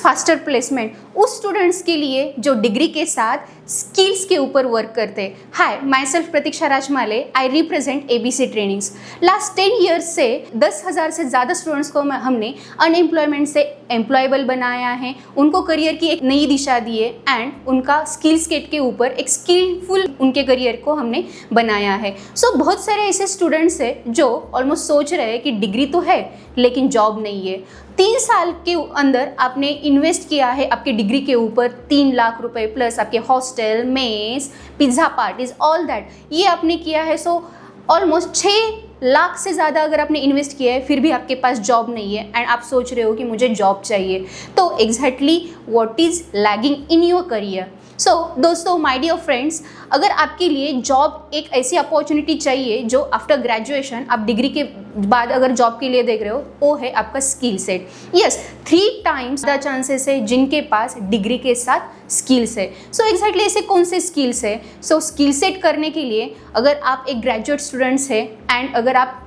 Faster placement उस students के लिए जो डिग्री के साथ स्किल्स के ऊपर वर्क करते हैं। Hi, myself Pratiksha Rajmale, I represent ABC trainings. Last 10 years से 10,000 से ज़्यादा स्टूडेंट्स को हमने अनएम्प्लॉयमेंट से एम्प्लॉयबल बनाया है, उनको करियर की एक नई दिशा दी है एंड उनका स्किल सेट के ऊपर एक स्किलफुल उनके करियर को हमने बनाया है। सो बहुत सारे ऐसे स्टूडेंट्स हैं जो ऑलमोस्ट सोच रहे हैं कि डिग्री तो है लेकिन जॉब नहीं है। 3 साल के अंदर आपने इन्वेस्ट किया है आपके डिग्री के ऊपर 3 लाख रुपए प्लस आपके hostel, mess, pizza parties, all that ये आपने किया है। सो ऑलमोस्ट 6 लाख से ज़्यादा अगर आपने इन्वेस्ट किया है फिर भी आपके पास जॉब नहीं है एंड आप सोच रहे हो कि मुझे जॉब चाहिए, तो exactly what is lagging in your career. So दोस्तों, माय डियर फ्रेंड्स, अगर आपके लिए जॉब एक ऐसी अपॉर्चुनिटी चाहिए जो आफ्टर ग्रेजुएशन आप डिग्री के बाद अगर जॉब के लिए देख रहे हो, वो है आपका skill set. Yes, 3 times the chances है जिनके पास डिग्री के साथ स्किल्स है। सो एग्जैक्टली ऐसे कौन से स्किल्स है? सो स्किल सेट करने के लिए अगर आप एक ग्रेजुएट स्टूडेंट्स है एंड अगर आप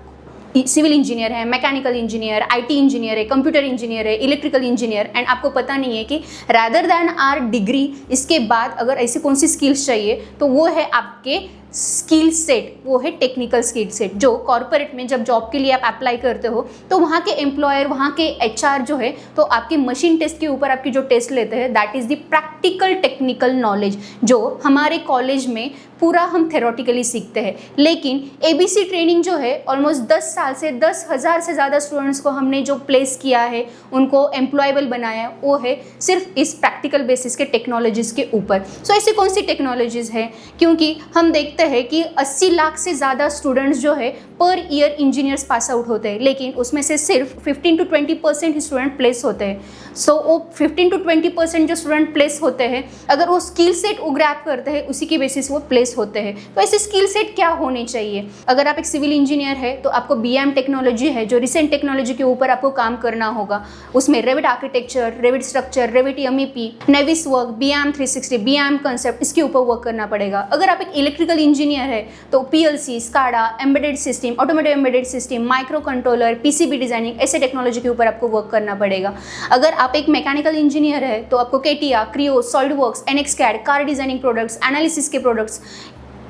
सिविल इंजीनियर है, मैकेनिकल इंजीनियर, IT इंजीनियर है, कंप्यूटर इंजीनियर है, इलेक्ट्रिकल इंजीनियर एंड आपको पता नहीं है कि रादर दैन आर डिग्री इसके बाद अगर ऐसी कौन सी स्किल्स चाहिए, तो वो है आपके स्किल सेट, वो है टेक्निकल स्किल सेट। जो कॉर्पोरेट में जब जॉब के लिए आप अप्लाई करते हो तो वहाँ के एम्प्लॉयर, वहाँ के HR जो है, तो आपके मशीन टेस्ट के ऊपर आपकी जो टेस्ट लेते हैं that is the practical technical knowledge, जो हमारे कॉलेज में पूरा हम थेरोटिकली सीखते हैं। लेकिन ABC ट्रेनिंग जो है ऑलमोस्ट 10 साल से 10,000 से ज़्यादा स्टूडेंट्स को हमने जो प्लेस किया है, उनको एम्प्लॉयबल बनाया है, वो है सिर्फ इस प्रैक्टिकल बेसिस के टेक्नोलॉजीज़ के ऊपर। सो ऐसी कौन सी टेक्नोलॉजीज़ है? क्योंकि हम देखते हैं कि 80 लाख से ज़्यादा स्टूडेंट्स जो है per year engineers pass out होते हैं, लेकिन उसमें से सिर्फ 15 to 20% स्टूडेंट प्लेस होते हैं। सो वो 15 to 20% जो स्टूडेंट प्लेस होते हैं, अगर वो स्किल सेट वो ग्रैब करते हैं, उसी की बेसिस वो प्लेस होते हैं। तो ऐसे स्किल सेट क्या होने चाहिए? अगर आप एक सिविल इंजीनियर है तो आपको BIM टेक्नोलॉजी है, जो रिसेंट टेक्नोलॉजी के ऊपर आपको काम करना होगा। उसमें Revit architecture, Revit structure, Revit MEP, नेविस work, BIM 360, BIM concept, इसके ऊपर वर्क करना पड़ेगा। अगर आप एक इलेक्ट्रिकल इंजीनियर है तो PLC, SCADA, embedded system, automatic embedded system, micro controller, PCB designing, ऐसे टेक्नोलॉजी के ऊपर आपको वर्क करना पड़ेगा। अगर आप एक मैकेनिकल इंजीनियर है तो आपको CATIA, Creo, SolidWorks, NXCAD, car designing products, analysis के प्रोडक्ट्स,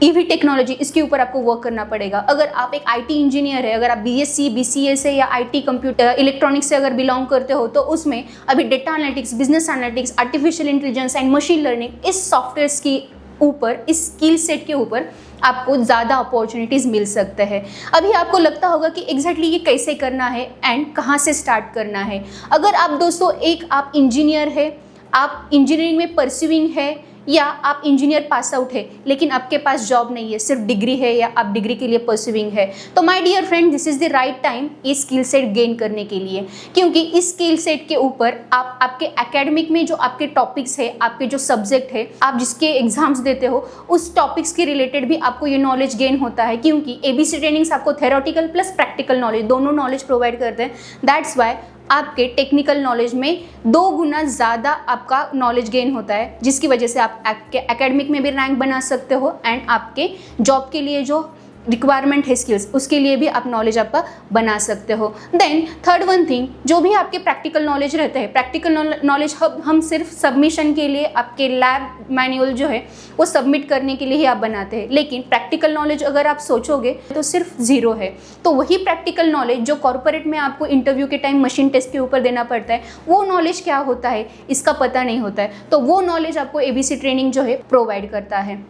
EV टेक्नोलॉजी, इसके ऊपर आपको वर्क करना पड़ेगा। अगर आप एक IT इंजीनियर है, अगर आप BSc, BCA से या IT कंप्यूटर इलेक्ट्रॉनिक्स से अगर बिलोंग करते हो, तो उसमें अभी data analytics, business analytics, artificial intelligence and machine learning, इस सॉफ्टवेयर्स की ऊपर, इस स्किल सेट के ऊपर आपको ज़्यादा अपॉर्चुनिटीज़ मिल सकते हैं। अभी आपको लगता होगा कि एग्जैक्टली ये कैसे करना है एंड कहाँ से स्टार्ट करना है। अगर आप दोस्तों आप इंजीनियर है, आप इंजीनियरिंग में परस्यूइंग है, या आप इंजीनियर पास आउट है लेकिन आपके पास जॉब नहीं है, सिर्फ डिग्री है या आप डिग्री के लिए परस्यूइंग है, तो my dear friend, this is the right time ये स्किल सेट गेन करने के लिए। क्योंकि इस स्किल सेट के ऊपर आप आपके एकेडमिक में जो आपके टॉपिक्स है, आपके जो सब्जेक्ट है, आप जिसके एग्जाम्स देते हो, उस टॉपिक्स के रिलेटेड भी आपको ये नॉलेज गेन होता है। क्योंकि ABC ट्रेनिंग्स आपको थेरोटिकल प्लस प्रैक्टिकल नॉलेज, दोनों नॉलेज प्रोवाइड करते हैं। दैट्स वाई आपके टेक्निकल नॉलेज में 2 गुना ज़्यादा आपका नॉलेज गेन होता है, जिसकी वजह से आप आपके एकेडमिक में भी रैंक बना सकते हो एंड आपके जॉब के लिए जो रिक्वायरमेंट है स्किल्स, उसके लिए भी आप नॉलेज आपका बना सकते हो। देन थर्ड वन थिंग, जो भी आपके प्रैक्टिकल नॉलेज रहते हैं, प्रैक्टिकल नॉलेज हम सिर्फ सबमिशन के लिए आपके लैब मैनुअल जो है वो सबमिट करने के लिए ही आप बनाते हैं। लेकिन प्रैक्टिकल नॉलेज अगर आप सोचोगे तो सिर्फ 0 है। तो वही प्रैक्टिकल नॉलेज जो कॉर्पोरेट में आपको इंटरव्यू के टाइम मशीन टेस्ट के ऊपर देना पड़ता है, वो नॉलेज क्या होता है इसका पता नहीं होता है। तो वो नॉलेज आपको ABC ट्रेनिंग जो है प्रोवाइड करता है।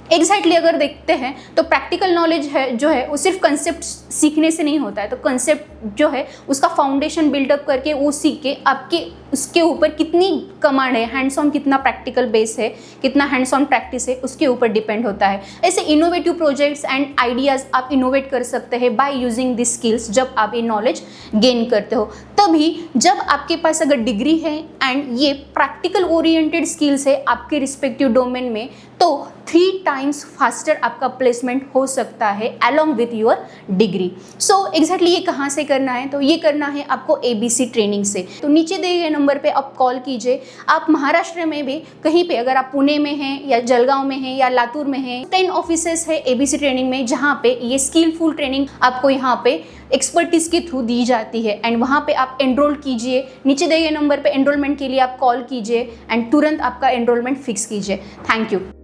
एग्जैक्टली अगर देखते हैं तो प्रैक्टिकल नॉलेज है जो है वो सिर्फ कंसेप्ट सीखने से नहीं होता है। तो कंसेप्ट जो है उसका फाउंडेशन बिल्डअप करके वो सीख के आपके उसके ऊपर कितनी कमांड है, हैंड्स ऑन कितना प्रैक्टिकल बेस है, कितना हैंड्स ऑन प्रैक्टिस है, उसके ऊपर डिपेंड होता है। ऐसे इनोवेटिव प्रोजेक्ट्स एंड आइडियाज़ आप इनोवेट कर सकते हैं बाय यूजिंग दिस स्किल्स, जब आप ये नॉलेज गेन करते हो। तभी जब आपके पास अगर डिग्री है एंड ये प्रैक्टिकल ओरिएंटेड स्किल्स है आपके रिस्पेक्टिव डोमेन में, तो 3 टाइम्स फास्टर आपका प्लेसमेंट हो सकता है along with your degree. So exactly ये कहाँ से करना है? तो ये करना है आपको ABC ट्रेनिंग से। तो नीचे दिए गए नंबर पे आप कॉल कीजिए। आप महाराष्ट्र में भी कहीं पे, अगर आप पुणे में हैं या जलगांव में हैं या लातूर में हैं, 10 ऑफिसेस है ABC ट्रेनिंग में, जहाँ पे ये स्किलफुल ट्रेनिंग आपको यहाँ पे एक्सपर्टीज के थ्रू दी जाती है। एंड वहाँ पे आप एनरोल कीजिए। नीचे दिए गए नंबर पे एनरोलमेंट के लिए आप कॉल कीजिए एंड तुरंत आपका एनरोलमेंट फिक्स कीजिए। Thank you.